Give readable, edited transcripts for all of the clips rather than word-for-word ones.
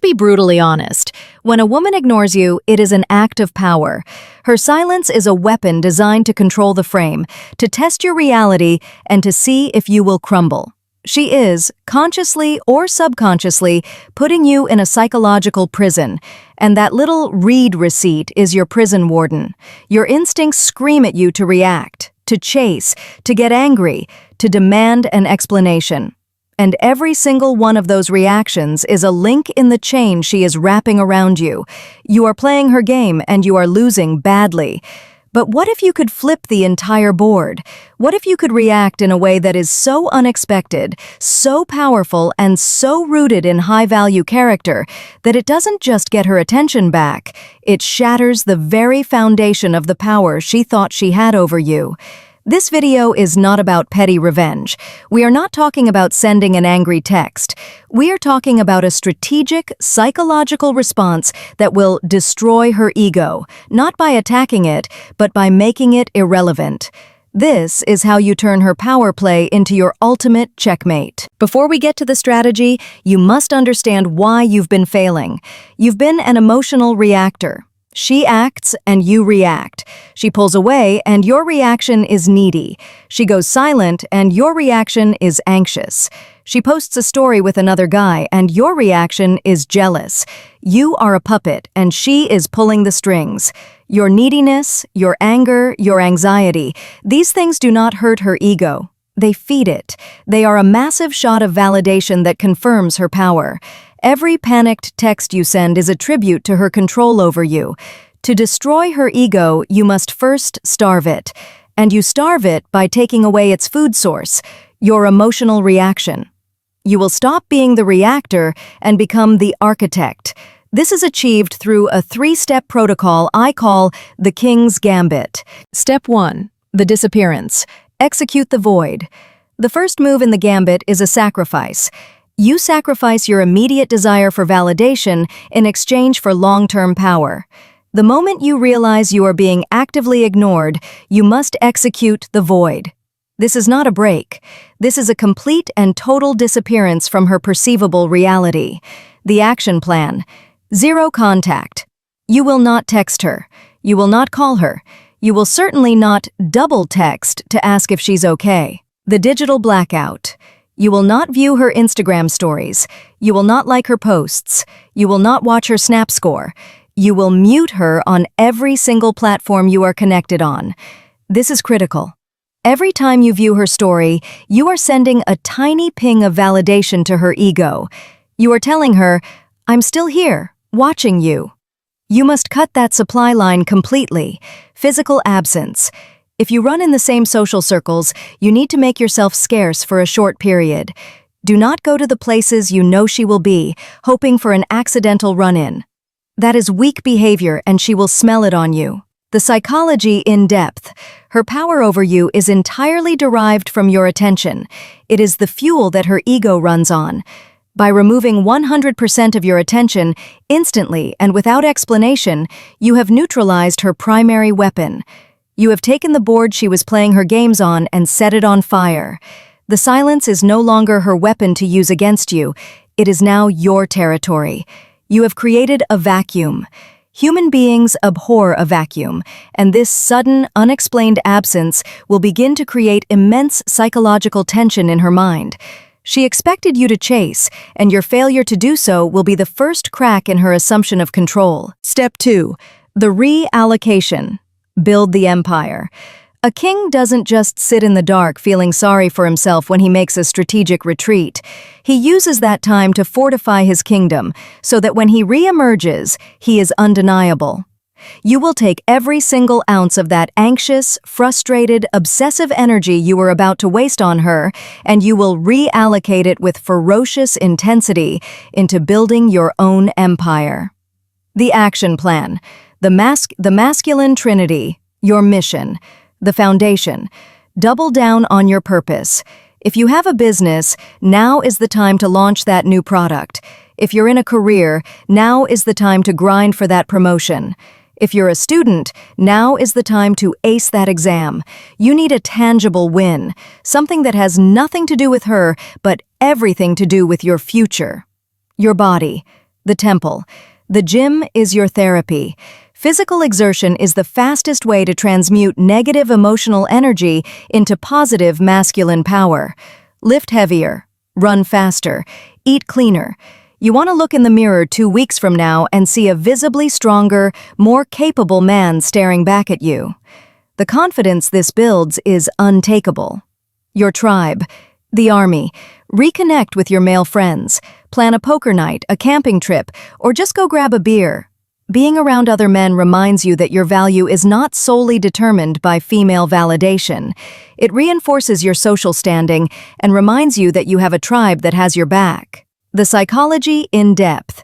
be brutally honest. When a woman ignores you, it is an act of power. Her silence is a weapon designed to control the frame, to test your reality, and to see if you will crumble. She is, consciously or subconsciously, putting you in a psychological prison, and that little read receipt is your prison warden. Your instincts scream at you to react, to chase, to get angry, to demand an explanation. And every single one of those reactions is a link in the chain she is wrapping around you. You are playing her game and you are losing badly. But what if you could flip the entire board? What if you could react in a way that is so unexpected, so powerful, and so rooted in high-value character that it doesn't just get her attention back, it shatters the very foundation of the power she thought she had over you? This video is not about petty revenge. We are not talking about sending an angry text. We are talking about a strategic, psychological response that will destroy her ego, not by attacking it, but by making it irrelevant. This is how you turn her power play into your ultimate checkmate. Before we get to the strategy, you must understand why you've been failing. You've been an emotional reactor. She acts and you react. She pulls away and your reaction is needy. She goes silent and your reaction is anxious. She posts a story with another guy and your reaction is jealous. You are a puppet and she is pulling the strings. Your neediness, your anger, your anxiety, these things do not hurt her ego. They feed it. They are a massive shot of validation that confirms her power. Every panicked text you send is a tribute to her control over you. To destroy her ego, you must first starve it. And you starve it by taking away its food source, your emotional reaction. You will stop being the reactor and become the architect. This is achieved through a 3-step protocol I call the King's Gambit. Step 1. The Disappearance. Execute the void. The first move in the Gambit is a sacrifice. You sacrifice your immediate desire for validation in exchange for long-term power. The moment you realize you are being actively ignored, you must execute the void. This is not a break. This is a complete and total disappearance from her perceivable reality. The action plan. 0 contact. You will not text her. You will not call her. You will certainly not double text to ask if she's okay. The digital blackout. You will not view her Instagram stories. You will not like her posts. You will not watch her Snap score. You will mute her on every single platform you are connected on. This is critical. Every time you view her story, you are sending a tiny ping of validation to her ego. You are telling her, "I'm still here, watching you." You must cut that supply line completely. Physical absence. If you run in the same social circles, you need to make yourself scarce for a short period. Do not go to the places you know she will be, hoping for an accidental run-in. That is weak behavior and she will smell it on you. The psychology in depth. Her power over you is entirely derived from your attention. It is the fuel that her ego runs on. By removing 100% of your attention, instantly and without explanation, you have neutralized her primary weapon. You have taken the board she was playing her games on and set it on fire. The silence is no longer her weapon to use against you. It is now your territory. You have created a vacuum. Human beings abhor a vacuum, and this sudden, unexplained absence will begin to create immense psychological tension in her mind. She expected you to chase, and your failure to do so will be the first crack in her assumption of control. Step 2. The Re-Allocation. Build the empire. A king doesn't just sit in the dark feeling sorry for himself when he makes a strategic retreat. He uses that time to fortify his kingdom so that when he re-emerges, he is undeniable. You will take every single ounce of that anxious, frustrated, obsessive energy you were about to waste on her, and you will reallocate it with ferocious intensity into building your own empire. The action plan. The masculine trinity. Your mission. The foundation. Double down on your purpose. If you have a business, now is the time to launch that new product. If you're in a career, now is the time to grind for that promotion. If you're a student, now is the time to ace that exam. You need a tangible win, something that has nothing to do with her, but everything to do with your future. Your body. The temple. The gym is your therapy. Physical exertion is the fastest way to transmute negative emotional energy into positive masculine power. Lift heavier, run faster, eat cleaner. You want to look in the mirror 2 weeks from now and see a visibly stronger, more capable man staring back at you. The confidence this builds is untakeable. Your tribe. The army. Reconnect with your male friends. Plan a poker night, a camping trip, or just go grab a beer. Being around other men reminds you that your value is not solely determined by female validation. It reinforces your social standing and reminds you that you have a tribe that has your back. The psychology in depth.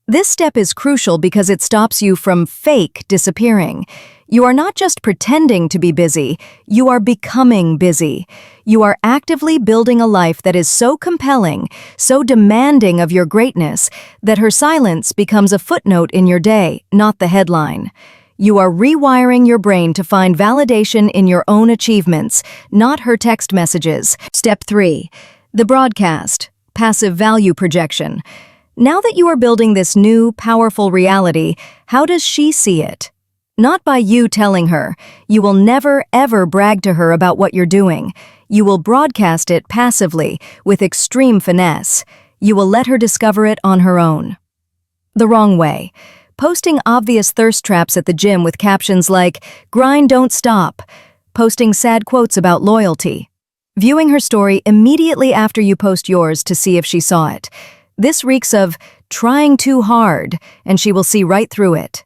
This step is crucial because it stops you from fake disappearing. You are not just pretending to be busy, you are becoming busy. You are actively building a life that is so compelling, so demanding of your greatness, that her silence becomes a footnote in your day, not the headline. You are rewiring your brain to find validation in your own achievements, not her text messages. Step 3. The broadcast. Passive value projection. Now that you are building this new, powerful reality, how does she see it? Not by you telling her. You will never, ever brag to her about what you're doing. You will broadcast it passively, with extreme finesse. You will let her discover it on her own. The wrong way. Posting obvious thirst traps at the gym with captions like, "Grind, don't stop." Posting sad quotes about loyalty. Viewing her story immediately after you post yours to see if she saw it. This reeks of trying too hard, and she will see right through it.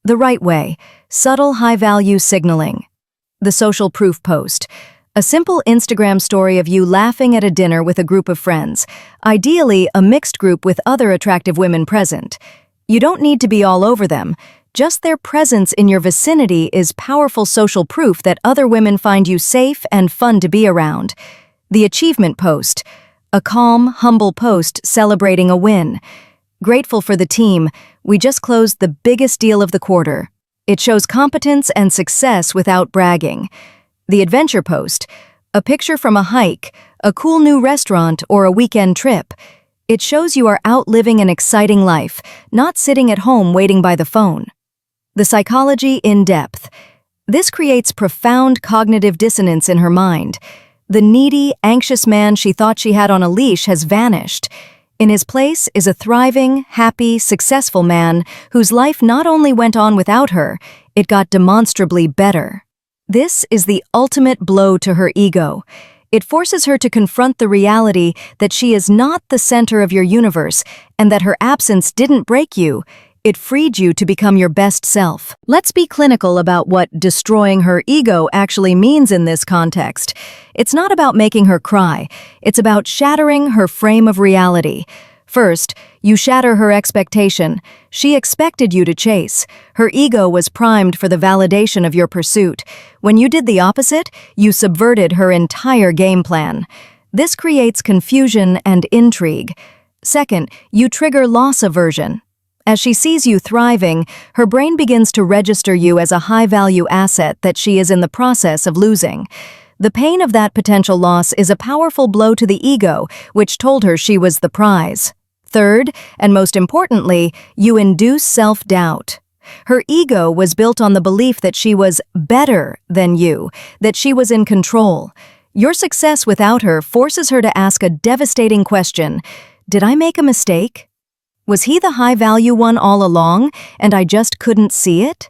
The right way. Subtle high-value signaling. The social proof post. A simple Instagram story of you laughing at a dinner with a group of friends, ideally a mixed group with other attractive women present. You don't need to be all over them. Just their presence in your vicinity is powerful social proof that other women find you safe and fun to be around. The achievement post. A calm, humble post celebrating a win. Grateful for the team, we just closed the biggest deal of the quarter. It shows competence and success without bragging. The adventure post. A picture from a hike, a cool new restaurant, or a weekend trip. It shows you are out living an exciting life, not sitting at home waiting by the phone. The psychology in depth. This creates profound cognitive dissonance in her mind. The needy, anxious man she thought she had on a leash has vanished. In his place is a thriving, happy, successful man whose life not only went on without her, it got demonstrably better. This is the ultimate blow to her ego. It forces her to confront the reality that she is not the center of your universe and that her absence didn't break you. It freed you to become your best self. Let's be clinical about what destroying her ego actually means in this context. It's not about making her cry. It's about shattering her frame of reality. First, you shatter her expectation. She expected you to chase. Her ego was primed for the validation of your pursuit. When you did the opposite, you subverted her entire game plan. This creates confusion and intrigue. Second, you trigger loss aversion. As she sees you thriving, her brain begins to register you as a high-value asset that she is in the process of losing. The pain of that potential loss is a powerful blow to the ego, which told her she was the prize. Third, and most importantly, you induce self-doubt. Her ego was built on the belief that she was better than you, that she was in control. Your success without her forces her to ask a devastating question: did I make a mistake? Was he the high-value one all along, and I just couldn't see it?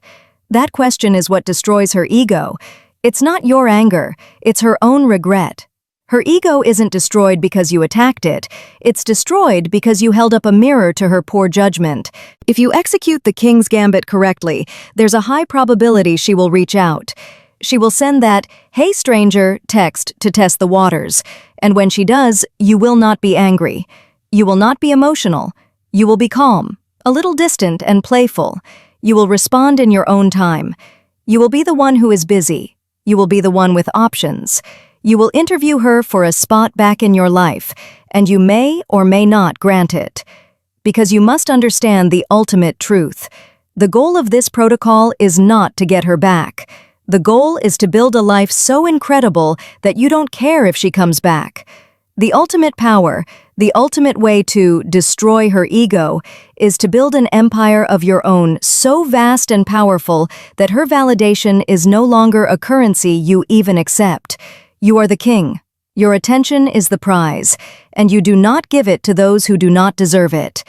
That question is what destroys her ego. It's not your anger, it's her own regret. Her ego isn't destroyed because you attacked it. It's destroyed because you held up a mirror to her poor judgment. If you execute the King's Gambit correctly, there's a high probability she will reach out. She will send that, "Hey stranger," text to test the waters. And when she does, you will not be angry. You will not be emotional. You will be calm, a little distant and playful. You will respond in your own time. You will be the one who is busy. You will be the one with options. You will interview her for a spot back in your life, and you may or may not grant it. Because you must understand the ultimate truth. The goal of this protocol is not to get her back. The goal is to build a life so incredible that you don't care if she comes back. The ultimate power, The ultimate way to destroy her ego is to build an empire of your own so vast and powerful that her validation is no longer a currency you even accept. You are the king. Your attention is the prize, and you do not give it to those who do not deserve it.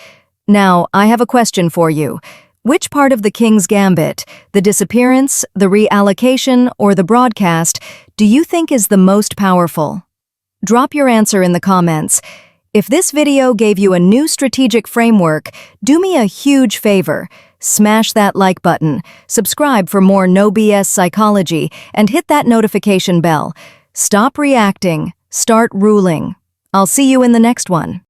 Now, I have a question for you. Which part of the King's Gambit, the disappearance, the reallocation, or the broadcast, do you think is the most powerful? Drop your answer in the comments. If this video gave you a new strategic framework, do me a huge favor. Smash that like button, subscribe for more no BS psychology, and hit that notification bell. Stop reacting, start ruling. I'll see you in the next one.